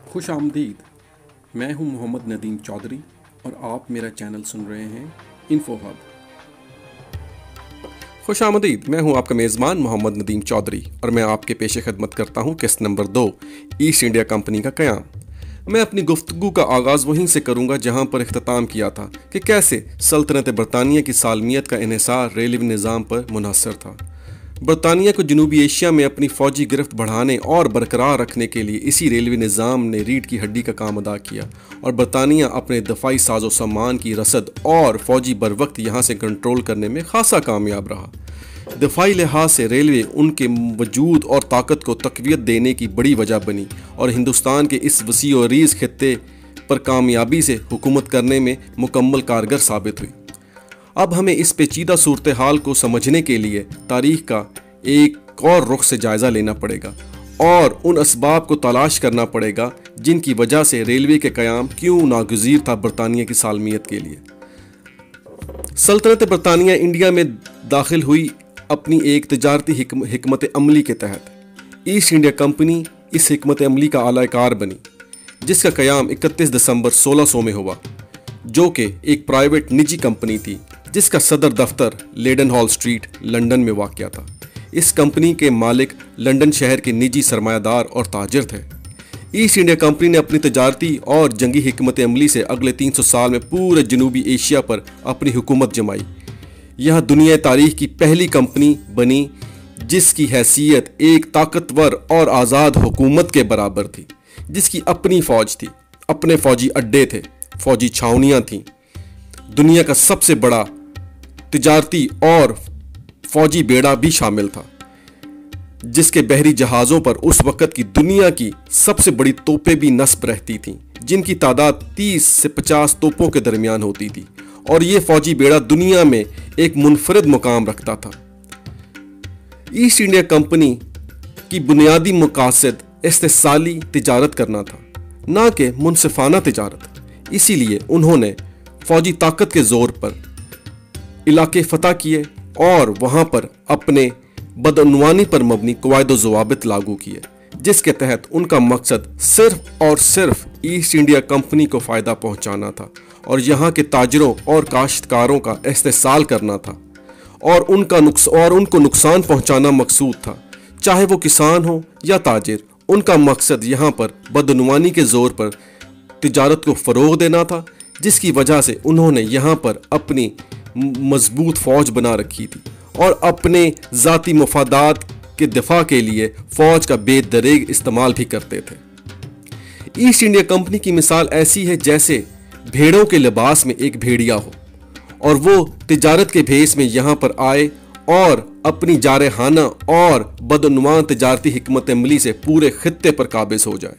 खुश आमदीद। मैं हूं मोहम्मद नदीम चौधरी और आप मेरा चैनल सुन रहे हैं इन्फो हब। खुश आमदीद। मैं हूं आपका मेज़बान मोहम्मद नदीम चौधरी और मैं आपके पेशे खदमत करता हूं किस्त नंबर 2 ईस्ट इंडिया कंपनी का क़याम। मैं अपनी गुफ्तगू का आगाज़ वहीं से करूंगा जहां पर इख्तिताम किया था कि कैसे सल्तनत बरतानिया की सालमियत का इन्हिसार रेलवे निज़ाम पर मुनहसर था। बरतानिया को जनूबी एशिया में अपनी फ़ौजी गिरफ्त बढ़ाने और बरकरार रखने के लिए इसी रेलवे निज़ाम ने रीढ़ की हड्डी का काम अदा किया और बरतानिया अपने दफ़ाई साजो सामान की रसद और फ़ौजी बर वक्त यहाँ से कंट्रोल करने में खासा कामयाब रहा। दफ़ाई लिहाज से रेलवे उनके वजूद और ताकत को तक़वियत देने की बड़ी वजह बनी और हिंदुस्तान के इस वसी और रीज़ खित्ते पर कामयाबी से हुकूमत करने में मुकम्मल कारगर साबित हुई। अब हमें इस पेचीदा सूरत हाल को समझने के लिए तारीख़ का एक और रुख से जायज़ा लेना पड़ेगा और उन असबाब को तलाश करना पड़ेगा जिनकी वजह से रेलवे के क़याम क्यों नागुज़ीर था बरतानिया की सालमियत के लिए। सल्तनत बरतानिया इंडिया में दाखिल हुई अपनी एक तजारती हिकमत अमली के तहत। ईस्ट इंडिया कंपनी इस हिकमत अमली का आलाकार बनी जिसका क़याम 31 दिसंबर 1600 में हुआ, जो कि एक प्राइवेट निजी कंपनी थी जिसका सदर दफ्तर लेडनहॉल स्ट्रीट लंदन में वाक़या था। इस कंपनी के मालिक लंदन शहर के निजी सरमायादार और ताजिर थे। ईस्ट इंडिया कंपनी ने अपनी तजारती और जंगी हिकमत अमली से अगले 300 साल में पूरे जनूबी एशिया पर अपनी हुकूमत जमाई। यह दुनिया तारीख की पहली कंपनी बनी जिसकी हैसियत एक ताकतवर और आज़ाद हुकूमत के बराबर थी, जिसकी अपनी फ़ौज थी, अपने फ़ौजी अड्डे थे, फ़ौजी छावनियाँ थीं। दुनिया का सबसे बड़ा तिजारती और फ़ौजी बेड़ा भी शामिल था, जिसके बहरी जहाज़ों पर उस वक़्त की दुनिया की सबसे बड़ी तोपें भी नस्ब रहती थीं, जिनकी तादाद 30 से 50 तोपों के दरमियान होती थी और ये फ़ौजी बेड़ा दुनिया में एक मुनफरिद मुकाम रखता था। ईस्ट इंडिया कंपनी की बुनियादी मकासद इस्तेसाली तिजारत करना था, ना कि मुनसिफाना तिजारत। इसीलिए उन्होंने फ़ौजी ताकत के ज़ोर पर इलाके फ़तह किए और वहाँ पर अपने बदअनवानी पर मबनी क़वायद व ज़वाबित लागू किए, जिसके तहत उनका मकसद सिर्फ़ और सिर्फ ईस्ट इंडिया कंपनी को फ़ायदा पहुँचाना था और यहाँ के ताजरों और काश्तकारों का इस्तेसाल करना था और उनको नुकसान पहुँचाना मकसूद था, चाहे वो किसान हो या ताजिर। उनका मकसद यहाँ पर बदअनवानी के ज़ोर पर तिजारत को फ़रोग़ देना था, जिसकी वजह से उन्होंने यहाँ पर अपनी मजबूत फ़ौज बना रखी थी और अपने ज़ाती मफादात के दिफा के लिए फ़ौज का बेदरेग इस्तेमाल भी करते थे। ईस्ट इंडिया कंपनी की मिसाल ऐसी है जैसे भेड़ों के लिबास में एक भेड़िया हो और वो तिजारत के भेस में यहाँ पर आए और अपनी जारहाना और बदअनवान तिजारती हिकमत अमली से पूरे खित्ते पर काबिज हो जाए।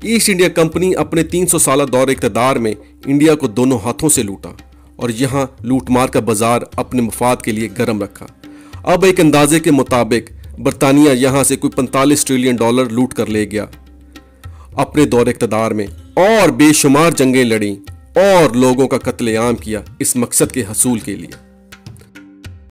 ईस्ट इंडिया कंपनी अपने 300 साला दौर इक़्तिदार में इंडिया को दोनों हाथों से लूटा और यहाँ लूटमार का बाजार अपने मफाद के लिए गर्म रखा। अब एक अंदाजे के मुताबिक बरतानिया यहाँ से कोई 45 ट्रिलियन डॉलर लूट कर ले गया अपने दौर इक़्तिदार में और बेशुमार जंगें लड़ी और लोगों का कत्लेआम किया इस मकसद के हसूल के लिए।